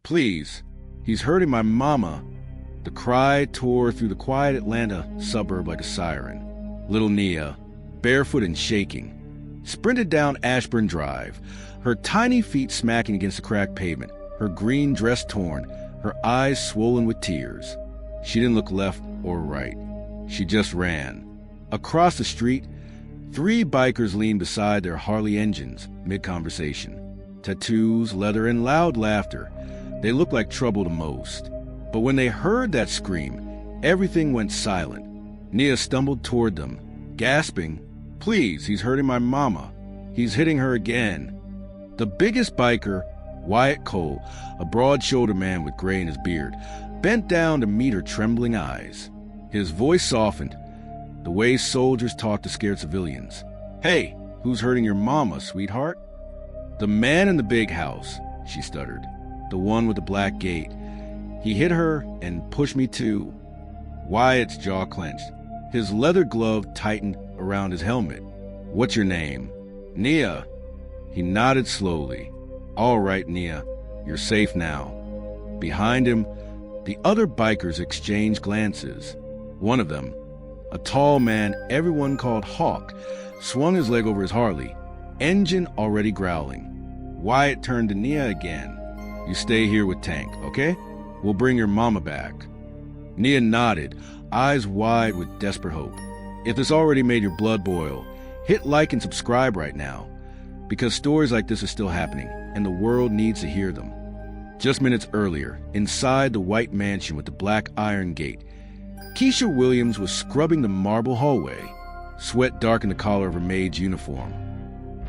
Please, he's hurting my mama. The cry tore through the quiet Atlanta suburb like a siren. Little Nia, barefoot and shaking, sprinted down Ashburn Drive, her tiny feet smacking against the cracked pavement, her green dress torn, her eyes swollen with tears. She didn't look left or right. She just ran. Across the street, 3 bikers leaned beside their Harley engines, mid-conversation. Tattoos, leather, and loud laughter. They looked like trouble to most. But when they heard that scream, everything went silent. Nia stumbled toward them, gasping, "Please, he's hurting my mama. He's hitting her again." The biggest biker, Wyatt Cole, a broad-shouldered man with gray in his beard, bent down to meet her trembling eyes. His voice softened, the way soldiers talk to scared civilians. "Hey, who's hurting your mama, sweetheart?" "The man in the big house," she stuttered. "The one with the black gate. He hit her and pushed me too." Wyatt's jaw clenched. His leather glove tightened around his helmet. "What's your name?" "Nia." He nodded slowly. "All right, Nia. You're safe now." Behind him, the other bikers exchanged glances. One of them, a tall man everyone called Hawk, swung his leg over his Harley, engine already growling. Wyatt turned to Nia again. "You stay here with Tank, okay? We'll bring your mama back." Nia nodded, eyes wide with desperate hope. If this already made your blood boil, hit like and subscribe right now, because stories like this are still happening, and the world needs to hear them. Just minutes earlier, inside the white mansion with the black iron gate, Keisha Williams was scrubbing the marble hallway. Sweat darkened the collar of her maid's uniform.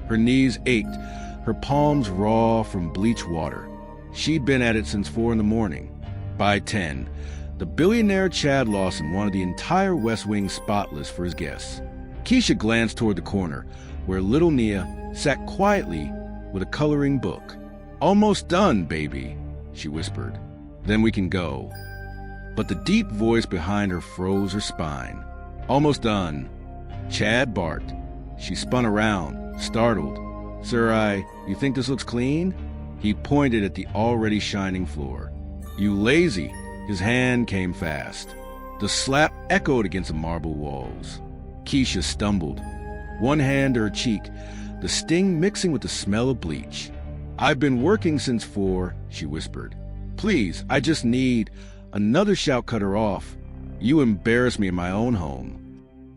Her knees ached, her palms raw from bleach water. She'd been at it since 4 a.m. By 10, the billionaire Chad Lawson wanted the entire West Wing spotless for his guests. Keisha glanced toward the corner, where little Nia sat quietly with a coloring book. "Almost done, baby," she whispered. "Then we can go." But the deep voice behind her froze her spine. "Almost done." Chad barked. She spun around, startled. "Sir, you think this looks clean?" He pointed at the already shining floor. "You lazy." His hand came fast. The slap echoed against the marble walls. Keisha stumbled, one hand to her cheek, the sting mixing with the smell of bleach. "I've been working since 4, she whispered. "Please, I just need—" Another shout cut her off. "You embarrass me in my own home."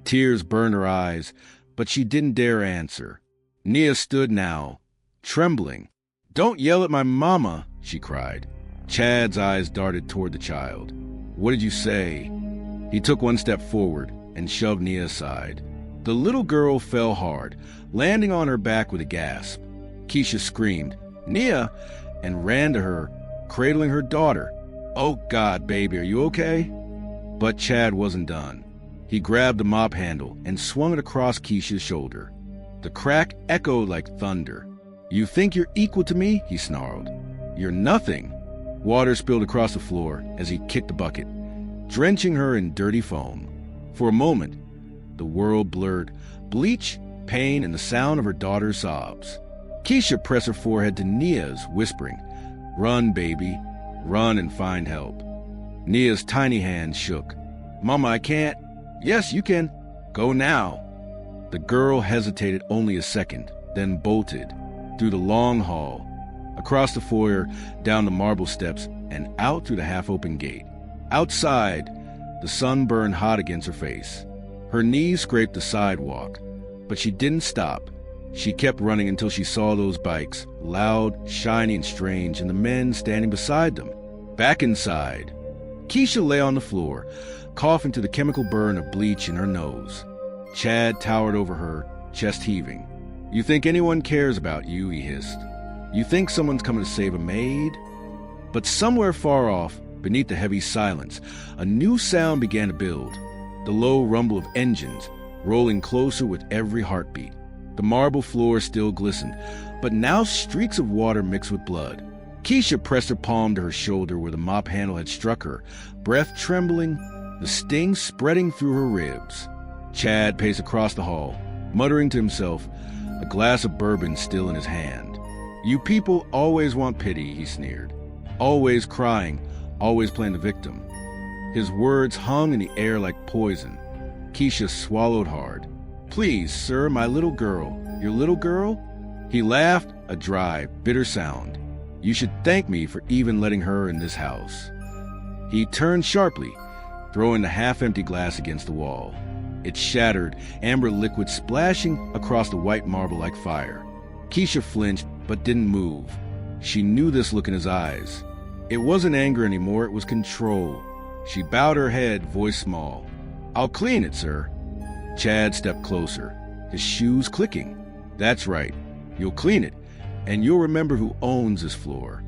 Tears burned her eyes, but she didn't dare answer. Nia stood now, trembling. "Don't yell at my mama," she cried. Chad's eyes darted toward the child. "What did you say?" He took one step forward and shoved Nia aside. The little girl fell hard, landing on her back with a gasp. Keisha screamed, "Nia!" and ran to her, cradling her daughter. "Oh, God, baby, are you okay?" But Chad wasn't done. He grabbed the mop handle and swung it across Keisha's shoulder. The crack echoed like thunder. "You think you're equal to me?" he snarled. "You're nothing." Water spilled across the floor as he kicked the bucket, drenching her in dirty foam. For a moment, the world blurred. Bleach, pain, and the sound of her daughter's sobs. Keisha pressed her forehead to Nia's, whispering, "Run, baby. Run and find help." Nia's tiny hand shook. "Mama, I can't." "Yes, you can. Go now." The girl hesitated only a second, then bolted. Through the long hall, across the foyer, down the marble steps, and out through the half-open gate. Outside, the sun burned hot against her face. Her knees scraped the sidewalk, but she didn't stop. She kept running until she saw those bikes, loud, shiny, and strange, and the men standing beside them. Back inside, Keisha lay on the floor, coughing to the chemical burn of bleach in her nose. Chad towered over her, chest heaving. "You think anyone cares about you?" he hissed. "You think someone's coming to save a maid?" But somewhere far off, beneath the heavy silence, a new sound began to build. The low rumble of engines, rolling closer with every heartbeat. The marble floor still glistened, but now streaks of water mixed with blood. Keisha pressed her palm to her shoulder where the mop handle had struck her, breath trembling, the sting spreading through her ribs. Chad paced across the hall, muttering to himself, a glass of bourbon still in his hand. "You people always want pity," he sneered. always crying, always playing the victim. His words hung in the air like poison. Keisha swallowed hard. "Please, sir, my little girl. Your little girl?" He laughed, a dry, bitter sound. "You should thank me for even letting her in this house." He turned sharply, throwing the half-empty glass against the wall. It shattered, amber liquid splashing across the white marble like fire. Keisha flinched, but didn't move. She knew this look in his eyes. It wasn't anger anymore, it was control. She bowed her head, voice small. "I'll clean it, sir." Chad stepped closer, his shoes clicking. "That's right. You'll clean it, and you'll remember who owns this floor."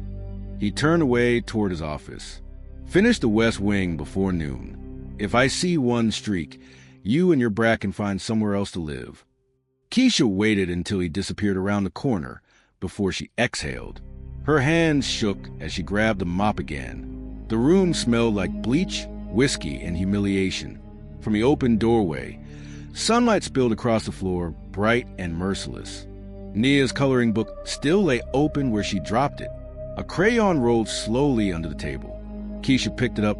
He turned away toward his office. "Finish the west wing before noon. If I see one streak, you and your brat can find somewhere else to live." Keisha waited until he disappeared around the corner before she exhaled. Her hands shook as she grabbed the mop again. The room smelled like bleach, whiskey, and humiliation. From the open doorway, sunlight spilled across the floor, bright and merciless. Nia's coloring book still lay open where she dropped it. A crayon rolled slowly under the table. Keisha picked it up,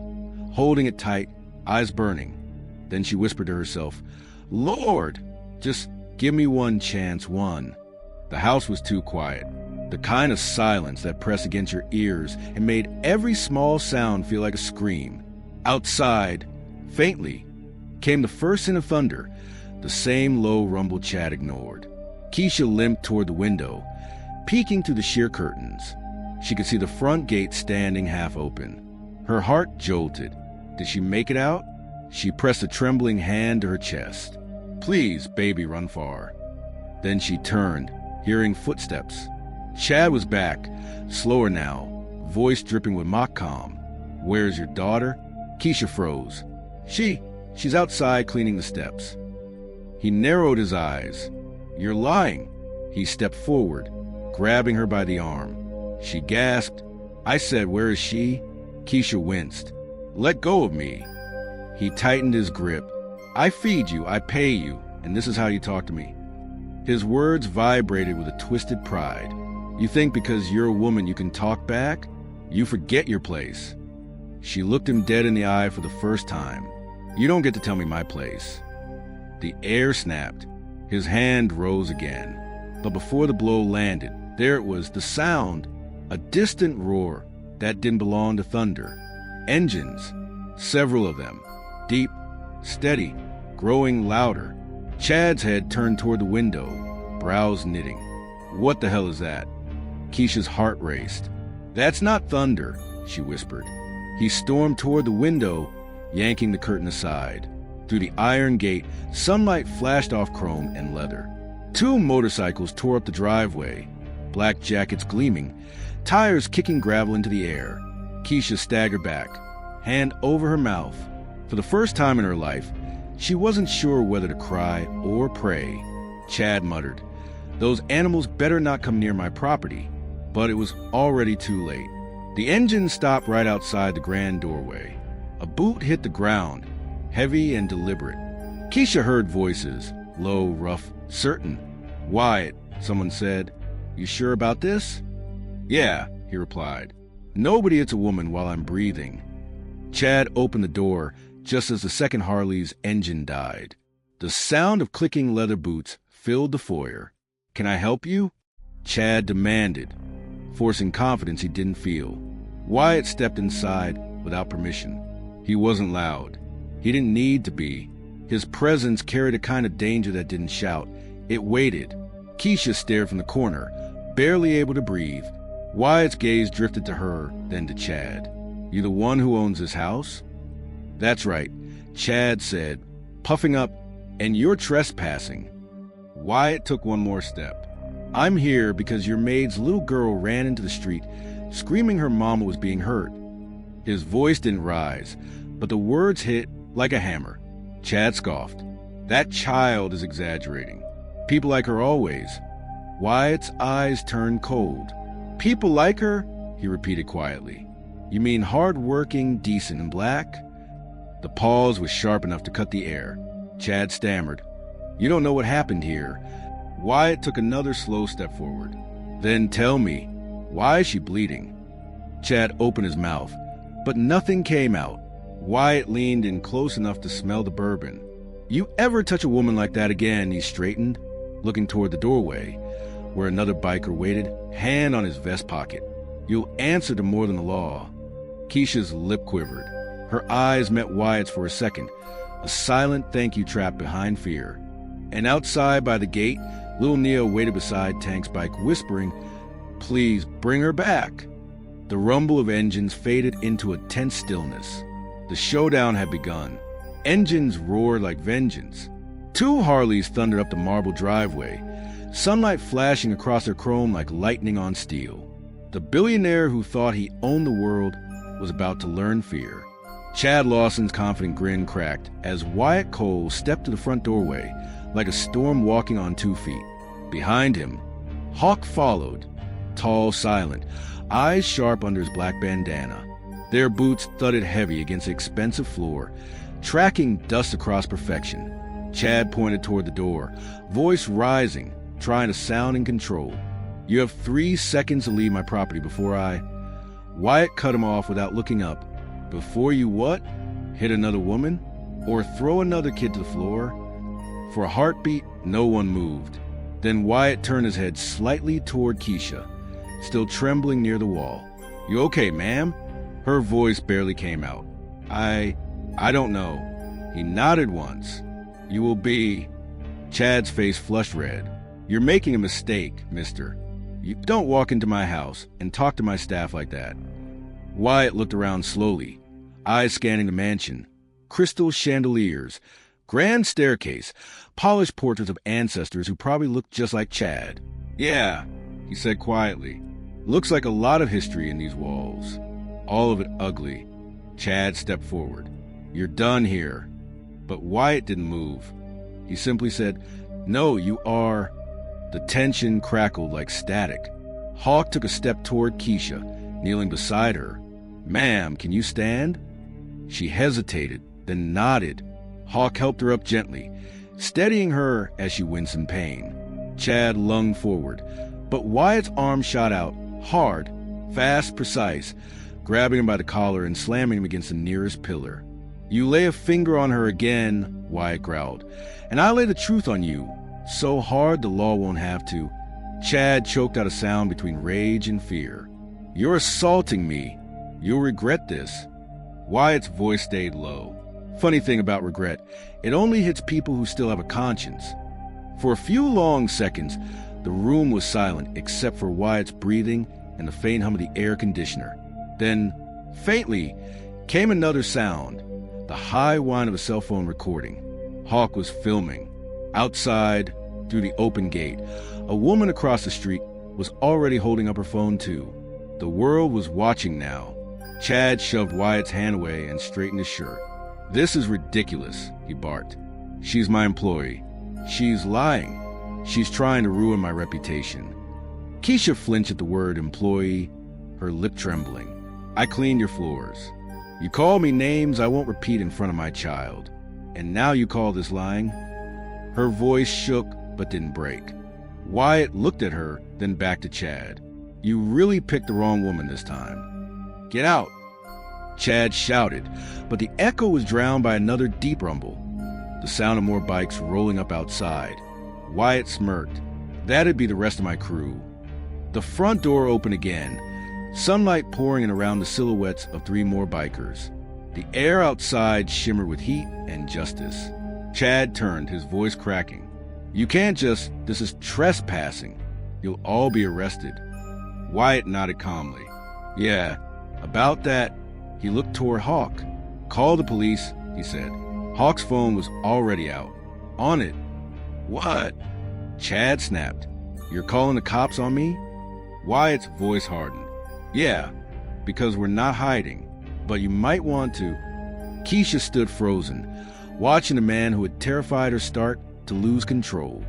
holding it tight, eyes burning. Then she whispered to herself, "Lord, just give me one chance, one." The house was too quiet, the kind of silence that pressed against your ears and made every small sound feel like a scream. Outside, faintly, came the first hint of thunder, the same low rumble Chad ignored. Keisha limped toward the window, peeking through the sheer curtains. She could see the front gate standing half open. Her heart jolted. Did she make it out? She pressed a trembling hand to her chest. "Please, baby, run far." Then she turned, hearing footsteps. Chad was back, slower now, voice dripping with mock calm. "Where's your daughter?" Keisha froze. She's outside cleaning the steps." He narrowed his eyes. "You're lying." He stepped forward, grabbing her by the arm. She gasped. "I said, where is she?" Keisha winced. "Let go of me." He tightened his grip. "I feed you, I pay you, and this is how you talk to me." His words vibrated with a twisted pride. "You think because you're a woman you can talk back? You forget your place." She looked him dead in the eye for the first time. "You don't get to tell me my place." The air snapped. His hand rose again. But before the blow landed, there it was, the sound, a distant roar that didn't belong to thunder. Engines, several of them, deep, steady, growing louder. Chad's head turned toward the window, brows knitting. "What the hell is that?" Keisha's heart raced. "That's not thunder," she whispered. He stormed toward the window, yanking the curtain aside. Through the iron gate, sunlight flashed off chrome and leather. Two motorcycles tore up the driveway, black jackets gleaming, tires kicking gravel into the air. Keisha staggered back, hand over her mouth. For the first time in her life, she wasn't sure whether to cry or pray. Chad muttered, "Those animals better not come near my property." But it was already too late. The engine stopped right outside the grand doorway. A boot hit the ground, heavy and deliberate. Keisha heard voices, low, rough, certain. "Wyatt," someone said. "You sure about this?" "Yeah," he replied. "Nobody hits a woman while I'm breathing." Chad opened the door just as the second Harley's engine died. The sound of clicking leather boots filled the foyer. "Can I help you?" Chad demanded, forcing confidence he didn't feel. Wyatt stepped inside without permission. He wasn't loud. He didn't need to be. His presence carried a kind of danger that didn't shout. It waited. Keisha stared from the corner, barely able to breathe. Wyatt's gaze drifted to her, then to Chad. "You the one who owns this house?" "That's right," Chad said, puffing up, "and you're trespassing." Wyatt took one more step. "I'm here because your maid's little girl ran into the street, screaming her mama was being hurt." His voice didn't rise, but the words hit like a hammer. Chad scoffed. "That child is exaggerating. People like her always." Wyatt's eyes turned cold. "People like her?" he repeated quietly. "You mean hard-working, decent, and black?" The pause was sharp enough to cut the air. Chad stammered, "You don't know what happened here." Wyatt took another slow step forward. "Then tell me, why is she bleeding?" Chad opened his mouth, but nothing came out. Wyatt leaned in close enough to smell the bourbon. "You ever touch a woman like that again?" He straightened, looking toward the doorway, where another biker waited, hand on his vest pocket. "You'll answer to more than the law." Keisha's lip quivered. Her eyes met Wyatt's for a second, a silent thank you trap behind fear. And outside by the gate, little Nia waited beside Tank's bike, whispering, "Please bring her back." The rumble of engines faded into a tense stillness. The showdown had begun. Engines roared like vengeance. Two Harleys thundered up the marble driveway, sunlight flashing across their chrome like lightning on steel. The billionaire who thought he owned the world was about to learn fear. Chad Lawson's confident grin cracked as Wyatt Cole stepped to the front doorway, like a storm walking on 2 feet. Behind him, Hawk followed, tall, silent, eyes sharp under his black bandana. Their boots thudded heavy against the expensive floor, tracking dust across perfection. Chad pointed toward the door, voice rising, trying to sound in control. "You have 3 seconds to leave my property before I—" Wyatt cut him off without looking up. "Before you what? Hit another woman? Or throw another kid to the floor?" For a heartbeat, no one moved. Then Wyatt turned his head slightly toward Keisha, still trembling near the wall. "You okay, ma'am?" Her voice barely came out. I don't know." He nodded once. "You will be—" Chad's face flushed red. "You're making a mistake, mister. You don't walk into my house and talk to my staff like that." Wyatt looked around slowly, eyes scanning the mansion. Crystal chandeliers, grand staircase, polished portraits of ancestors who probably looked just like Chad. "Yeah," he said quietly. "Looks like a lot of history in these walls. All of it ugly." Chad stepped forward. "You're done here." But Wyatt didn't move. He simply said, "No, you are—" The tension crackled like static. Hawk took a step toward Keisha, kneeling beside her. "Ma'am, can you stand?" She hesitated, then nodded. Hawk helped her up gently, steadying her as she winced in pain. Chad lunged forward, but Wyatt's arm shot out, hard, fast, precise, grabbing him by the collar and slamming him against the nearest pillar. "You lay a finger on her again," Wyatt growled, "and I'll lay the truth on you, so hard the law won't have to." Chad choked out a sound between rage and fear. "You're assaulting me. You'll regret this." Wyatt's voice stayed low. Funny thing about regret, it only hits people who still have a conscience. For a few long seconds, the room was silent except for Wyatt's breathing and the faint hum of the air conditioner. Then, faintly, came another sound, the high whine of a cell phone recording. Hawk was filming. Outside, through the open gate, a woman across the street was already holding up her phone too. The world was watching now. Chad shoved Wyatt's hand away and straightened his shirt. "This is ridiculous," he barked. "She's my employee. She's lying. She's trying to ruin my reputation." Keisha flinched at the word employee, her lip trembling. "I cleaned your floors. You call me names I won't repeat in front of my child. And now you call this lying?" Her voice shook but didn't break. Wyatt looked at her, then back to Chad. "You really picked the wrong woman this time. Get out!" Chad shouted, but the echo was drowned by another deep rumble, the sound of more bikes rolling up outside. Wyatt smirked. "That'd be the rest of my crew." The front door opened again, sunlight pouring in around the silhouettes of 3 more bikers. The air outside shimmered with heat and justice. Chad turned, his voice cracking. "You can't just— this is trespassing. You'll all be arrested." Wyatt nodded calmly. "Yeah, about that." He looked toward Hawk. "Call the police," he said. Hawk's phone was already out. "On it." "What?" Chad snapped. "You're calling the cops on me?" Wyatt's voice hardened. "Yeah, because we're not hiding, but you might want to." Keisha stood frozen, watching the man who had terrified her start to lose control.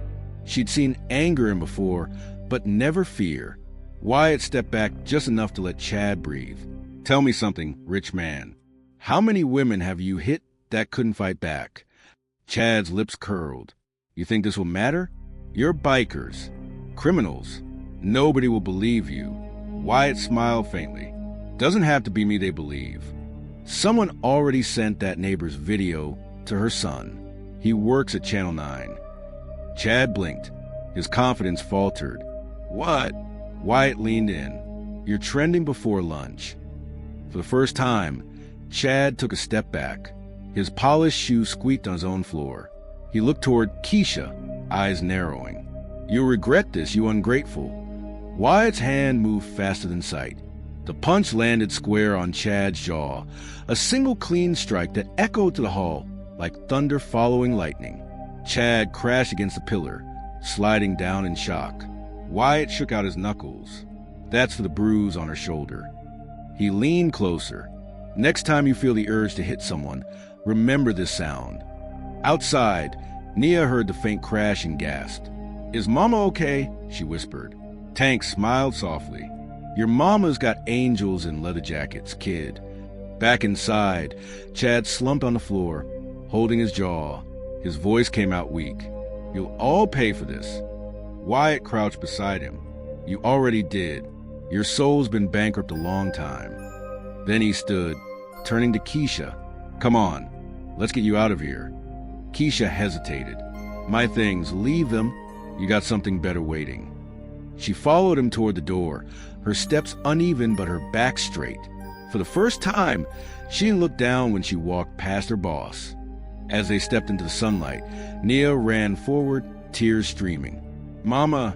She'd seen anger in before, but never fear. Wyatt stepped back just enough to let Chad breathe. "Tell me something, rich man. How many women have you hit that couldn't fight back?" Chad's lips curled. "You think this will matter? You're bikers. Criminals. Nobody will believe you." Wyatt smiled faintly. Doesn't have to be me, they believe. Someone already sent that neighbor's video to her son. He works at Channel 9. Chad blinked. His confidence faltered. What? Wyatt leaned in. You're trending before lunch. For the first time, Chad took a step back. His polished shoe squeaked on his own floor. He looked toward Keisha, eyes narrowing. You'll regret this, you ungrateful. Wyatt's hand moved faster than sight. The punch landed square on Chad's jaw, a single clean strike that echoed to the hall like thunder following lightning. Chad crashed against the pillar, sliding down in shock. Wyatt shook out his knuckles. That's for the bruise on her shoulder. He leaned closer. Next time you feel the urge to hit someone, remember this sound. Outside, Nia heard the faint crash and gasped. Is Mama okay? She whispered. Tank smiled softly. Your mama's got angels in leather jackets, kid. Back inside, Chad slumped on the floor, holding his jaw. His voice came out weak. You'll all pay for this. Wyatt crouched beside him. You already did. Your soul's been bankrupt a long time. Then he stood, turning to Keisha. Come on, let's get you out of here. Keisha hesitated. My things, leave them. You got something better waiting. She followed him toward the door, her steps uneven but her back straight. For the first time, she didn't look down when she walked past her boss. As they stepped into the sunlight, Nia ran forward, tears streaming. Mama!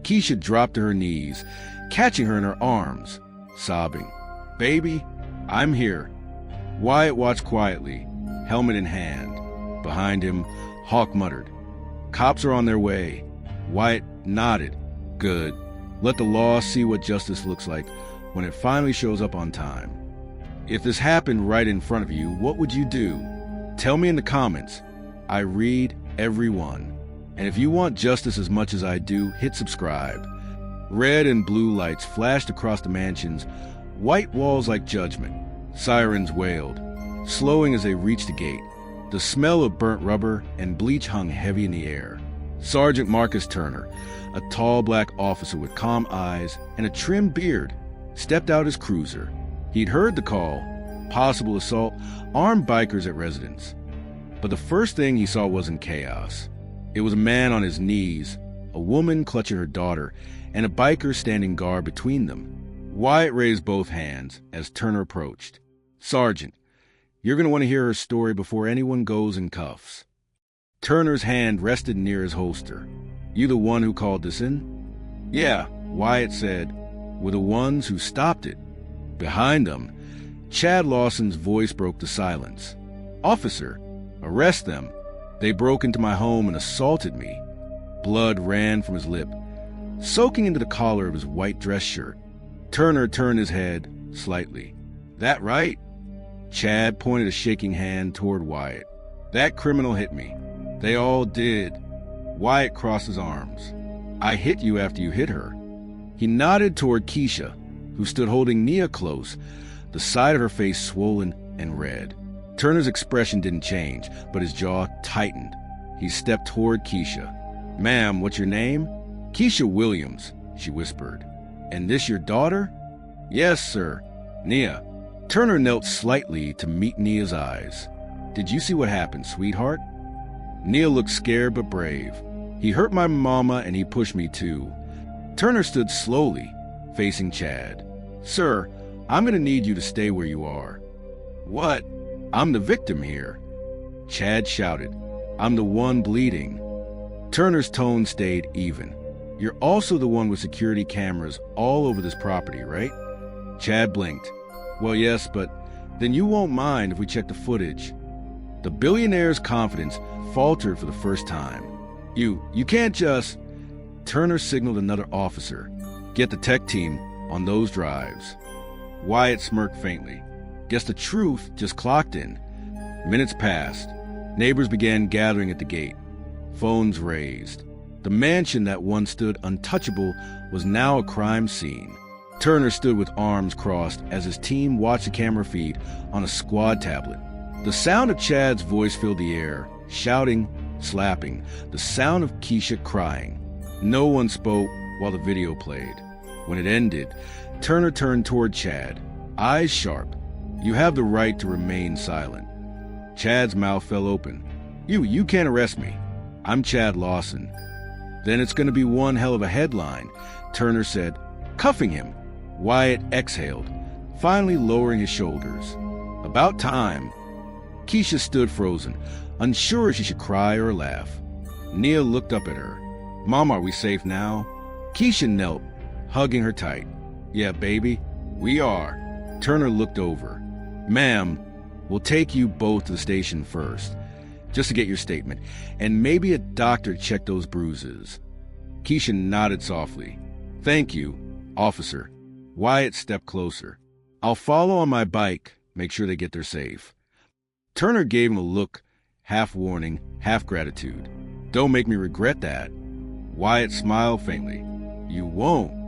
Keisha dropped to her knees, catching her in her arms, sobbing. Baby, I'm here. Wyatt watched quietly, helmet in hand. Behind him, Hawk muttered. Cops are on their way. Wyatt nodded. Good. Let the law see what justice looks like when it finally shows up on time. If this happened right in front of you, what would you do? Tell me in the comments. I read every one. And if you want justice as much as I do, hit subscribe. Red and blue lights flashed across the mansions, white walls like judgment. Sirens wailed, slowing as they reached the gate. The smell of burnt rubber and bleach hung heavy in the air. Sergeant Marcus Turner, a tall black officer with calm eyes and a trimmed beard, stepped out his cruiser. He'd heard the call, possible assault, armed bikers at residence. But the first thing he saw wasn't chaos. It was a man on his knees, a woman clutching her daughter, and a biker standing guard between them. Wyatt raised both hands as Turner approached. Sergeant, you're going to want to hear her story before anyone goes in cuffs. Turner's hand rested near his holster. You the one who called this in? Yeah, Wyatt said. We're the ones who stopped it. Behind them, Chad Lawson's voice broke the silence. Officer, arrest them. They broke into my home and assaulted me. Blood ran from his lip, soaking into the collar of his white dress shirt. Turner turned his head slightly. That right? Chad pointed a shaking hand toward Wyatt. That criminal hit me. They all did. Wyatt crossed his arms. I hit you after you hit her. He nodded toward Keisha, who stood holding Nia close, the side of her face swollen and red. Turner's expression didn't change, but his jaw tightened. He stepped toward Keisha. Ma'am, what's your name? Keisha Williams, she whispered. And this your daughter? Yes, sir. Nia. Turner knelt slightly to meet Nia's eyes. Did you see what happened, sweetheart? Nia looked scared but brave. He hurt my mama and he pushed me too. Turner stood slowly, facing Chad. Sir, I'm going to need you to stay where you are. What? I'm the victim here. Chad shouted. I'm the one bleeding. Turner's tone stayed even. You're also the one with security cameras all over this property, right? Chad blinked. Well, yes, but then you won't mind if we check the footage. The billionaire's confidence faltered for the first time. You can't just... Turner signaled another officer. Get the tech team on those drives. Wyatt smirked faintly. Guess the truth just clocked in. Minutes passed. Neighbors began gathering at the gate. Phones raised. The mansion that once stood untouchable was now a crime scene. Turner stood with arms crossed as his team watched the camera feed on a squad tablet. The sound of Chad's voice filled the air, shouting, slapping, the sound of Keisha crying. No one spoke while the video played. When it ended, Turner turned toward Chad. eyes sharp. You have the right to remain silent. Chad's mouth fell open. You can't arrest me. I'm Chad Lawson. Then it's going to be one hell of a headline, Turner said, cuffing him. Wyatt exhaled, finally lowering his shoulders. About time. Keisha stood frozen, unsure if she should cry or laugh. Nia looked up at her. Mom, are we safe now? Keisha knelt, hugging her tight. Yeah, baby, we are. Turner looked over. Ma'am, we'll take you both to the station first, just to get your statement, and maybe a doctor to check those bruises. Keisha nodded softly. Thank you, officer. Wyatt stepped closer. I'll follow on my bike, make sure they get there safe. Turner gave him a look, half warning, half gratitude. Don't make me regret that. Wyatt smiled faintly. You won't.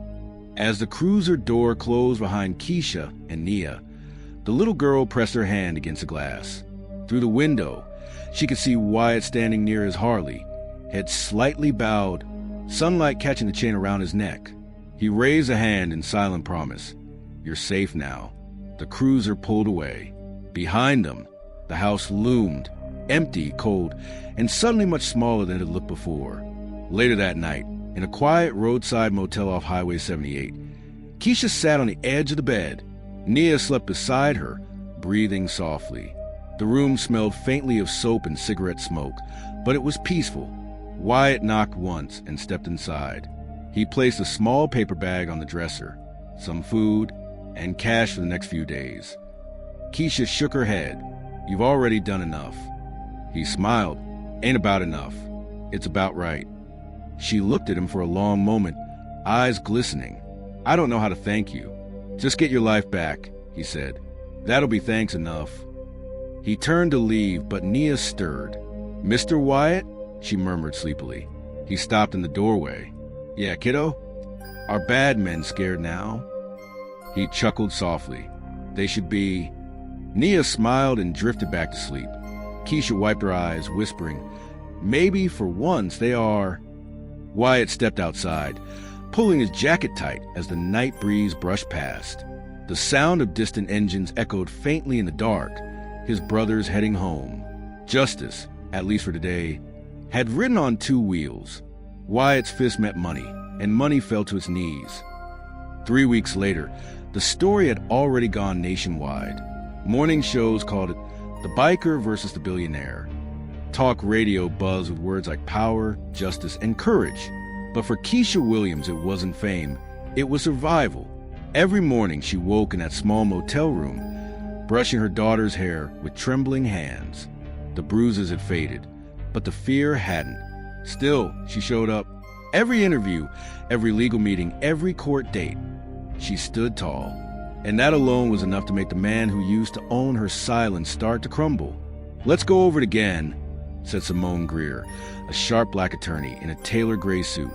As the cruiser door closed behind Keisha and Nia, the little girl pressed her hand against the glass. Through the window, she could see Wyatt standing near his Harley, head slightly bowed, sunlight catching the chain around his neck. He raised a hand in silent promise. You're safe now. The cruiser pulled away. Behind them, the house loomed, empty, cold, and suddenly much smaller than it had looked before. Later that night, in a quiet roadside motel off Highway 78, Keisha sat on the edge of the bed. Nia slept beside her, breathing softly. The room smelled faintly of soap and cigarette smoke, but it was peaceful. Wyatt knocked once and stepped inside. He placed a small paper bag on the dresser, some food, and cash for the next few days. Keisha shook her head. You've already done enough. He smiled. Ain't about enough. It's about right. She looked at him for a long moment, eyes glistening. I don't know how to thank you. Just get your life back, he said. That'll be thanks enough. He turned to leave, but Nia stirred. Mr. Wyatt? She murmured sleepily. He stopped in the doorway. Yeah, kiddo? Are bad men scared now? He chuckled softly. They should be. Nia smiled and drifted back to sleep. Keisha wiped her eyes, whispering, maybe for once they are. Wyatt stepped outside, pulling his jacket tight as the night breeze brushed past. The sound of distant engines echoed faintly in the dark, his brothers heading home. Justice, at least for today, had ridden on two wheels. Wyatt's fist met money, and money fell to its knees. 3 weeks later, the story had already gone nationwide. Morning shows called it The Biker versus the Billionaire. Talk radio buzzed with words like power, justice, and courage. But for Keisha Williams, it wasn't fame. It was survival. Every morning she woke in that small motel room, brushing her daughter's hair with trembling hands. The bruises had faded, but the fear hadn't. Still, she showed up. Every interview, every legal meeting, every court date. She stood tall. And that alone was enough to make the man who used to own her silence start to crumble. Let's go over it again, said Simone Greer, a sharp black attorney in a tailored gray suit.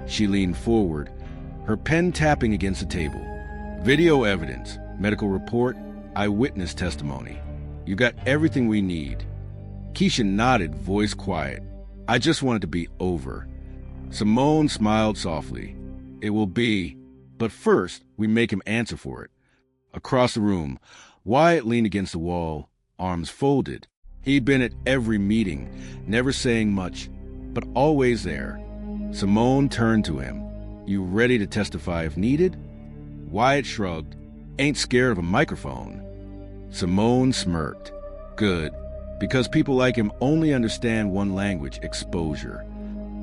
She leaned forward, her pen tapping against the table. Video evidence, medical report, eyewitness testimony. You got everything we need. Keisha nodded, voice quiet. I just want it to be over. Simone smiled softly. It will be, but first we make him answer for it. Across the room, Wyatt leaned against the wall, arms folded. He'd been at every meeting, never saying much, but always there. Simone turned to him. You ready to testify if needed? Wyatt shrugged. Ain't scared of a microphone. Simone smirked. Good, because people like him only understand one language, exposure.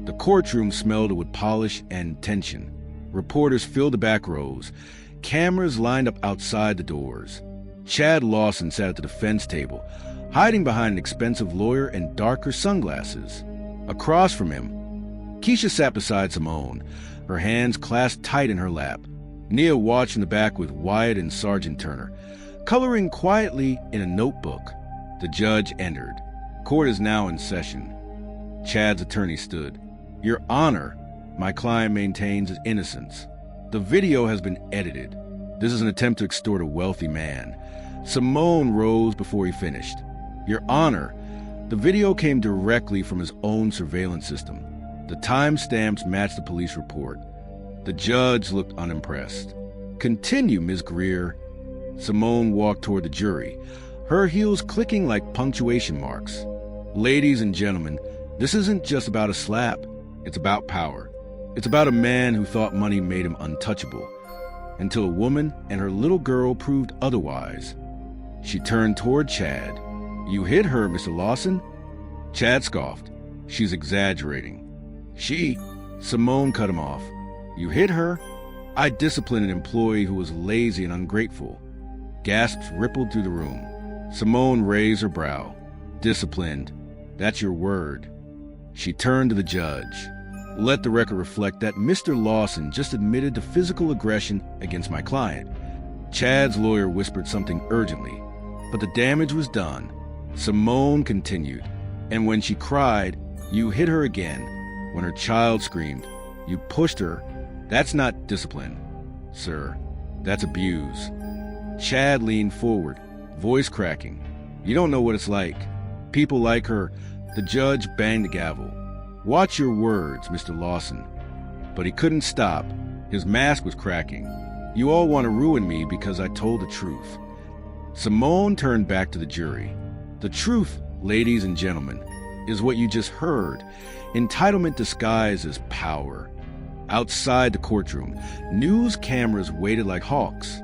The courtroom smelled with polish and tension. Reporters filled the back rows. Cameras lined up outside the doors. Chad Lawson sat at the defense table, hiding behind an expensive lawyer and darker sunglasses. Across from him, Keisha sat beside Simone, her hands clasped tight in her lap. Nia watched in the back with Wyatt and Sergeant Turner, coloring quietly in a notebook. The judge entered. Court is now in session. Chad's attorney stood. Your Honor, my client maintains his innocence. The video has been edited. This is an attempt to extort a wealthy man. Simone rose before he finished. Your Honor, the video came directly from his own surveillance system. The timestamps matched the police report. The judge looked unimpressed. Continue, Ms. Greer. Simone walked toward the jury, her heels clicking like punctuation marks. Ladies and gentlemen, this isn't just about a slap. It's about power. It's about a man who thought money made him untouchable, until a woman and her little girl proved otherwise. She turned toward Chad. "You hit her, Mr. Lawson?" Chad scoffed. "She's exaggerating." "She?" Simone cut him off. "You hit her?" "I disciplined an employee who was lazy and ungrateful." Gasps rippled through the room. Simone raised her brow. "Disciplined. That's your word." She turned to the judge. "Let the record reflect that Mr. Lawson just admitted to physical aggression against my client." Chad's lawyer whispered something urgently, but the damage was done. Simone continued. "And when she cried, you hit her again. When her child screamed, you pushed her. That's not discipline, sir. That's abuse." Chad leaned forward, voice cracking. "You don't know what it's like. People like her." The judge banged the gavel. "Watch your words, Mr. Lawson." But he couldn't stop. His mask was cracking. "You all want to ruin me because I told the truth." Simone turned back to the jury. "The truth, ladies and gentlemen, is what you just heard. Entitlement disguised as power." Outside the courtroom, news cameras waited like hawks.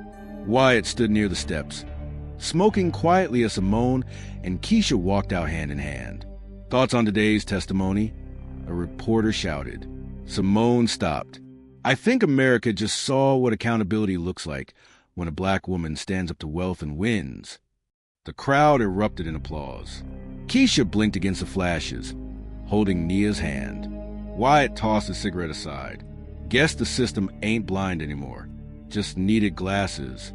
Wyatt stood near the steps, smoking quietly as Simone and Keisha walked out hand in hand. "Thoughts on today's testimony?" a reporter shouted. Simone stopped. "I think America just saw what accountability looks like when a black woman stands up to wealth and wins." The crowd erupted in applause. Keisha blinked against the flashes, holding Nia's hand. Wyatt tossed his cigarette aside. "Guess the system ain't blind anymore, just needed glasses."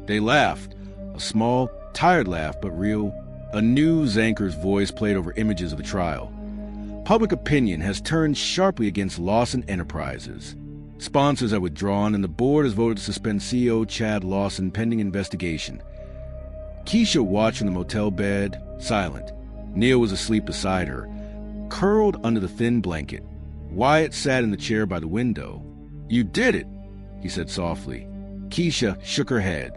They laughed, a small, tired laugh, but real. A news anchor's voice played over images of the trial. Public opinion has turned sharply against Lawson Enterprises. Sponsors have withdrawn, and the board has voted to suspend CEO Chad Lawson pending investigation. Keisha watched from the motel bed, silent. Nia was asleep beside her, curled under the thin blanket. Wyatt sat in the chair by the window. "You did it," he said softly. Keisha shook her head.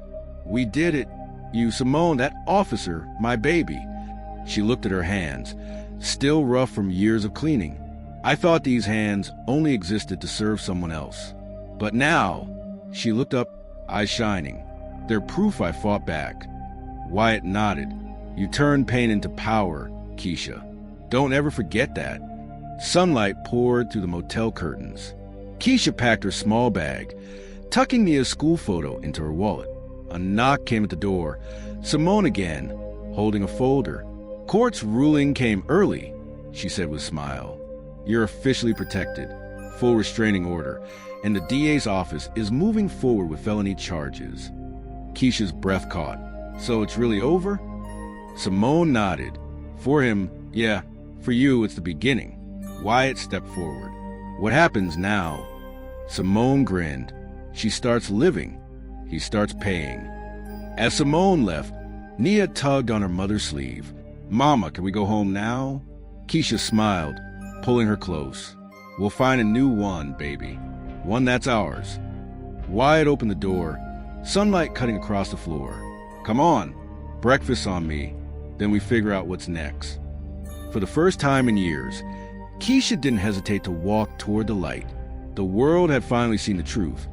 "We did it. You, Simone, that officer, my baby." She looked at her hands, still rough from years of cleaning. "I thought these hands only existed to serve someone else. But now," she looked up, eyes shining, "they're proof I fought back." Wyatt nodded. "You turned pain into power, Keisha. Don't ever forget that." Sunlight poured through the motel curtains. Keisha packed her small bag, tucking Nia's school photo into her wallet. A knock came at the door. Simone again, holding a folder. "Court's ruling came early," she said with a smile. "You're officially protected. Full restraining order. And the DA's office is moving forward with felony charges." Keisha's breath caught. "So it's really over?" Simone nodded. "For him, yeah. For you, it's the beginning." Wyatt stepped forward. "What happens now?" Simone grinned. "She starts living. He starts paying." As Simone left, Nia tugged on her mother's sleeve. "Mama, can we go home now?" Keisha smiled, pulling her close. "We'll find a new one, baby. One that's ours." Wyatt opened the door, sunlight cutting across the floor. "Come on. Breakfast on me. Then we figure out what's next." For the first time in years, Keisha didn't hesitate to walk toward the light. The world had finally seen the truth.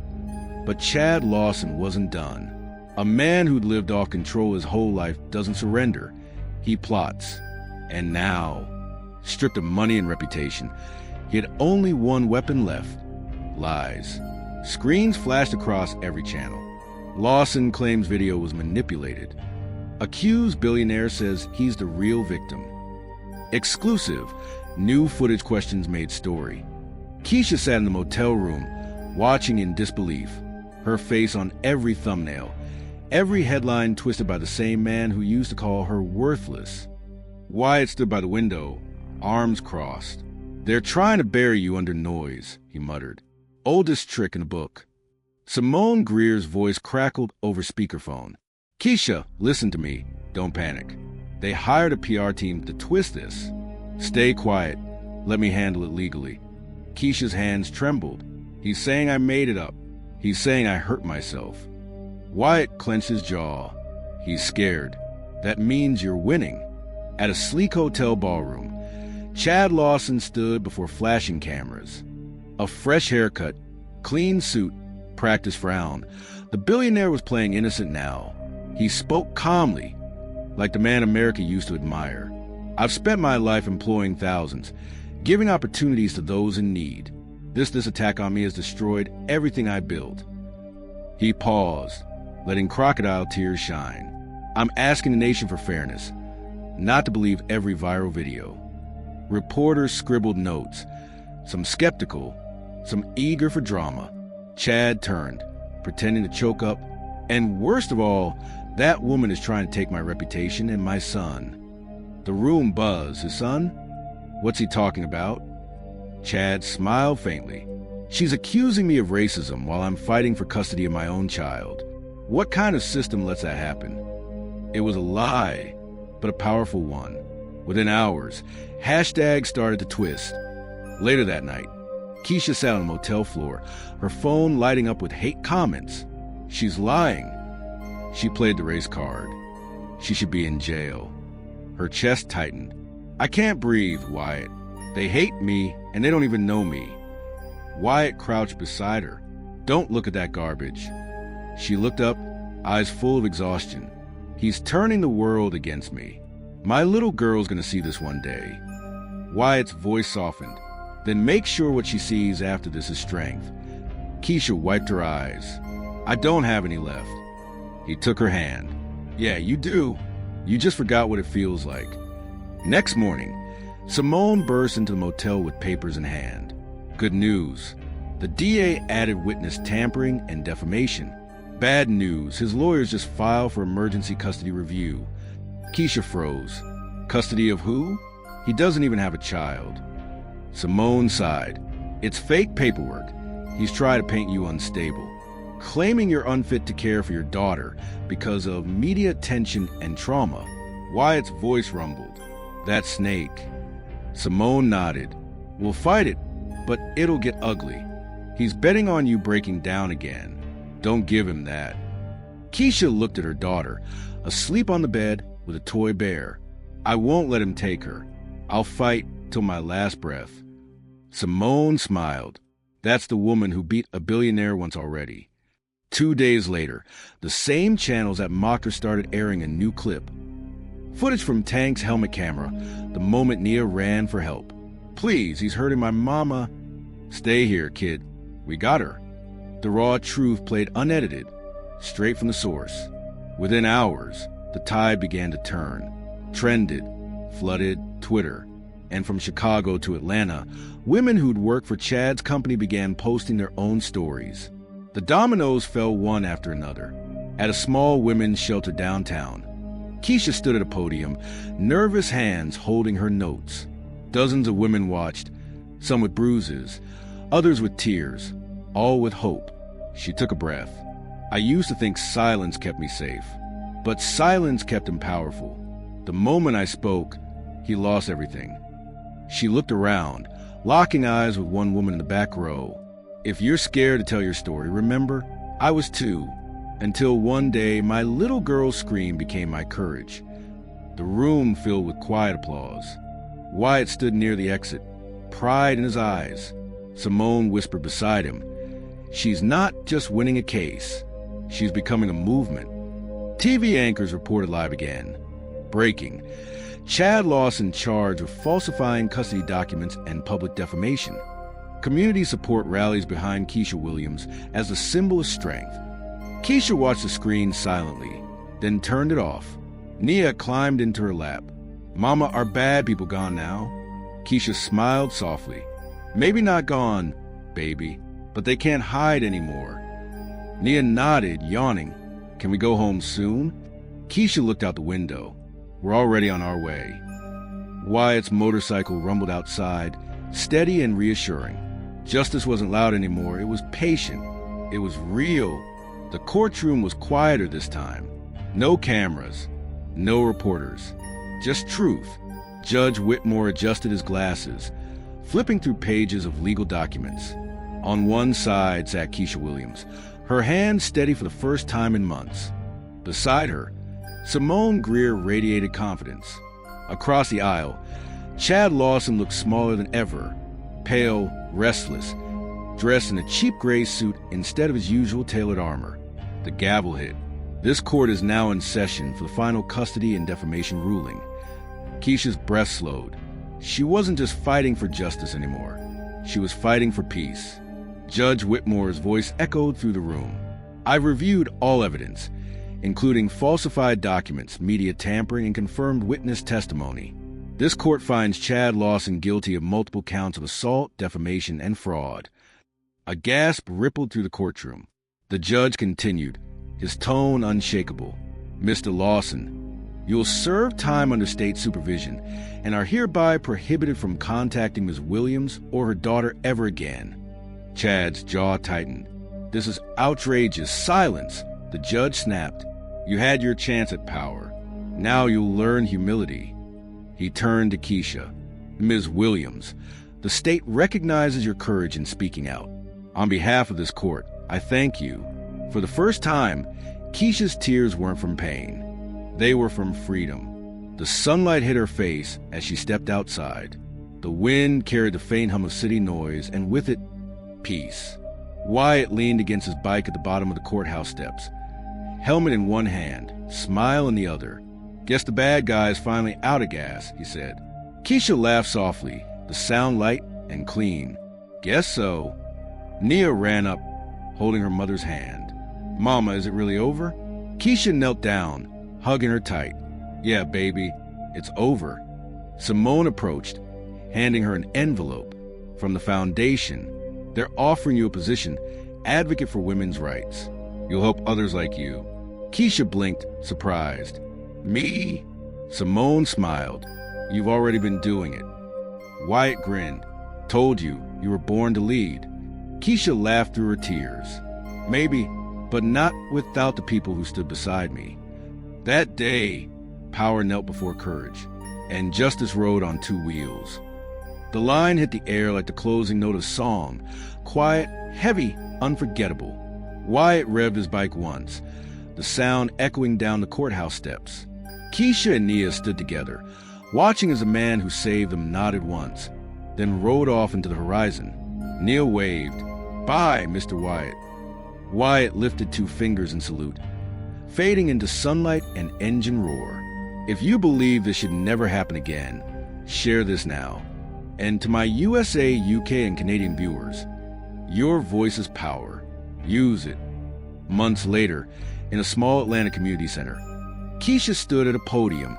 But Chad Lawson wasn't done. A man who'd lived off control his whole life doesn't surrender. He plots. And now, stripped of money and reputation, he had only one weapon left: lies. Screens flashed across every channel. Lawson claims video was manipulated. Accused billionaire says he's the real victim. Exclusive, new footage questions made story. Keisha sat in the motel room, watching in disbelief, her face on every thumbnail, every headline twisted by the same man who used to call her worthless. Wyatt stood by the window, arms crossed. "They're trying to bury you under noise," he muttered. "Oldest trick in the book." Simone Greer's voice crackled over speakerphone. "Keisha, listen to me. Don't panic. They hired a PR team to twist this. Stay quiet. Let me handle it legally." Keisha's hands trembled. "He's saying I made it up. He's saying I hurt myself." Wyatt clenched his jaw. He's scared. That means you're winning. At a sleek hotel ballroom, Chad Lawson stood before flashing cameras. A fresh haircut, clean suit, practiced frown. The billionaire was playing innocent now. He spoke calmly, like the man America used to admire. I've spent my life employing thousands, giving opportunities to those in need. This attack on me has destroyed everything I built. He paused, letting crocodile tears shine. I'm asking the nation for fairness, not to believe every viral video. Reporters scribbled notes, some skeptical, some eager for drama. Chad turned, pretending to choke up. And worst of all, that woman is trying to take my reputation and my son. The room buzzed. His son? What's he talking about? Chad smiled faintly. She's accusing me of racism while I'm fighting for custody of my own child. What kind of system lets that happen? It was a lie, but a powerful one. Within hours, hashtags started to twist. Later that night, Keisha sat on the motel floor, her phone lighting up with hate comments. She's lying. She played the race card. She should be in jail. Her chest tightened. I can't breathe, Wyatt. They hate me, and they don't even know me. Wyatt crouched beside her. Don't look at that garbage. She looked up, eyes full of exhaustion. He's turning the world against me. My little girl's gonna see this one day. Wyatt's voice softened. Then make sure what she sees after this is strength. Keisha wiped her eyes. I don't have any left. He took her hand. Yeah, you do. You just forgot what it feels like. Next morning, Simone burst into the motel with papers in hand. Good news. The DA added witness tampering and defamation. Bad news. His lawyers just filed for emergency custody review. Keisha froze. Custody of who? He doesn't even have a child. Simone sighed. It's fake paperwork. He's trying to paint you unstable, claiming you're unfit to care for your daughter because of media attention and trauma. Wyatt's voice rumbled. That snake. Simone nodded. We'll fight it, but it'll get ugly. He's betting on you breaking down again. Don't give him that. Keisha looked at her daughter, asleep on the bed with a toy bear. I won't let him take her. I'll fight till my last breath. Simone smiled. That's the woman who beat a billionaire once already. 2 days later, the same channels that mocked her started airing a new clip. Footage from Tank's helmet camera, the moment Nia ran for help. Please, he's hurting my mama. Stay here, kid. We got her. The raw truth played unedited, straight from the source. Within hours, the tide began to turn. Trended, flooded Twitter. And from Chicago to Atlanta, women who'd worked for Chad's company began posting their own stories. The dominoes fell one after another. At a small women's shelter downtown, Keisha stood at a podium, nervous hands holding her notes. Dozens of women watched, some with bruises, others with tears, all with hope. She took a breath. I used to think silence kept me safe, but silence kept him powerful. The moment I spoke, he lost everything. She looked around, locking eyes with one woman in the back row. If you're scared to tell your story, remember, I was too. Until one day, my little girl's scream became my courage. The room filled with quiet applause. Wyatt stood near the exit, pride in his eyes. Simone whispered beside him, she's not just winning a case. She's becoming a movement. TV anchors reported live again. Breaking. Chad Lawson charged with falsifying custody documents and public defamation. Community support rallies behind Keisha Williams as a symbol of strength. Keisha watched the screen silently, then turned it off. Nia climbed into her lap. Mama, are bad people gone now? Keisha smiled softly. Maybe not gone, baby, but they can't hide anymore. Nia nodded, yawning. Can we go home soon? Keisha looked out the window. We're already on our way. Wyatt's motorcycle rumbled outside, steady and reassuring. Justice wasn't loud anymore. It was patient. It was real. The courtroom was quieter this time. No cameras. No reporters. Just truth. Judge Whitmore adjusted his glasses, flipping through pages of legal documents. On one side sat Keisha Williams, her hand steady for the first time in months. Beside her, Simone Greer radiated confidence. Across the aisle, Chad Lawson looked smaller than ever, pale, restless, dressed in a cheap gray suit instead of his usual tailored armor. The gavel hit. This court is now in session for the final custody and defamation ruling. Keisha's breath slowed. She wasn't just fighting for justice anymore. She was fighting for peace. Judge Whitmore's voice echoed through the room. "I've reviewed all evidence, including falsified documents, media tampering, and confirmed witness testimony. This court finds Chad Lawson guilty of multiple counts of assault, defamation, and fraud." A gasp rippled through the courtroom. The judge continued, his tone unshakable. "Mr. Lawson, you will serve time under state supervision and are hereby prohibited from contacting Ms. Williams or her daughter ever again." Chad's jaw tightened. "This is outrageous. Silence!" The judge snapped. "You had your chance at power. Now you'll learn humility." He turned to Keisha. "Ms. Williams, the state recognizes your courage in speaking out. On behalf of this court, I thank you." For the first time, Keisha's tears weren't from pain. They were from freedom. The sunlight hit her face as she stepped outside. The wind carried the faint hum of city noise, and with it, peace. Wyatt leaned against his bike at the bottom of the courthouse steps. Helmet in one hand, smile in the other. "Guess the bad guy's finally out of gas," he said. Keisha laughed softly, the sound light and clean. "Guess so." Nia ran up, holding her mother's hand. "Mama, is it really over?" Keisha knelt down, hugging her tight. "Yeah, baby, it's over." Simone approached, handing her an envelope. "From the foundation. They're offering you a position, advocate for women's rights. You'll help others like you." Keisha blinked, surprised. "Me?" Simone smiled. "You've already been doing it." Wyatt grinned. "Told you, you were born to lead." Keisha laughed through her tears. "Maybe, but not without the people who stood beside me. That day, power knelt before courage, and justice rode on two wheels." The line hit the air like the closing note of a song, quiet, heavy, unforgettable. Wyatt revved his bike once, the sound echoing down the courthouse steps. Keisha and Nia stood together, watching as the man who saved them nodded once, then rode off into the horizon. Nia waved. "Bye, Mr. Wyatt." Wyatt lifted two fingers in salute, fading into sunlight and engine roar. If you believe this should never happen again, share this now. And to my USA, UK, and Canadian viewers, your voice is power. Use it. Months later, in a small Atlanta community center, Keisha stood at a podium,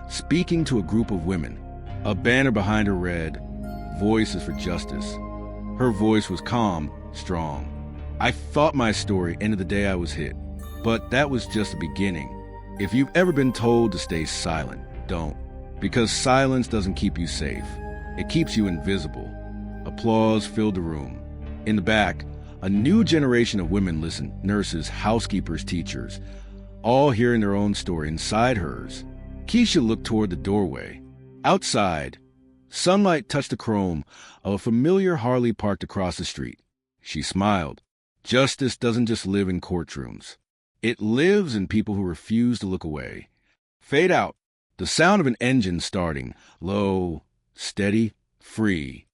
speaking to a group of women. A banner behind her read, "Voices for Justice." Her voice was calm, strong. "I thought my story ended the day I was hit, but that was just the beginning. If you've ever been told to stay silent, don't. Because silence doesn't keep you safe. It keeps you invisible." Applause filled the room. In the back, a new generation of women listened, nurses, housekeepers, teachers, all hearing their own story inside hers. Keisha looked toward the doorway. Outside, sunlight touched the chrome of a familiar Harley parked across the street. She smiled. Justice doesn't just live in courtrooms. It lives in people who refuse to look away. Fade out. The sound of an engine starting, low, steady, free.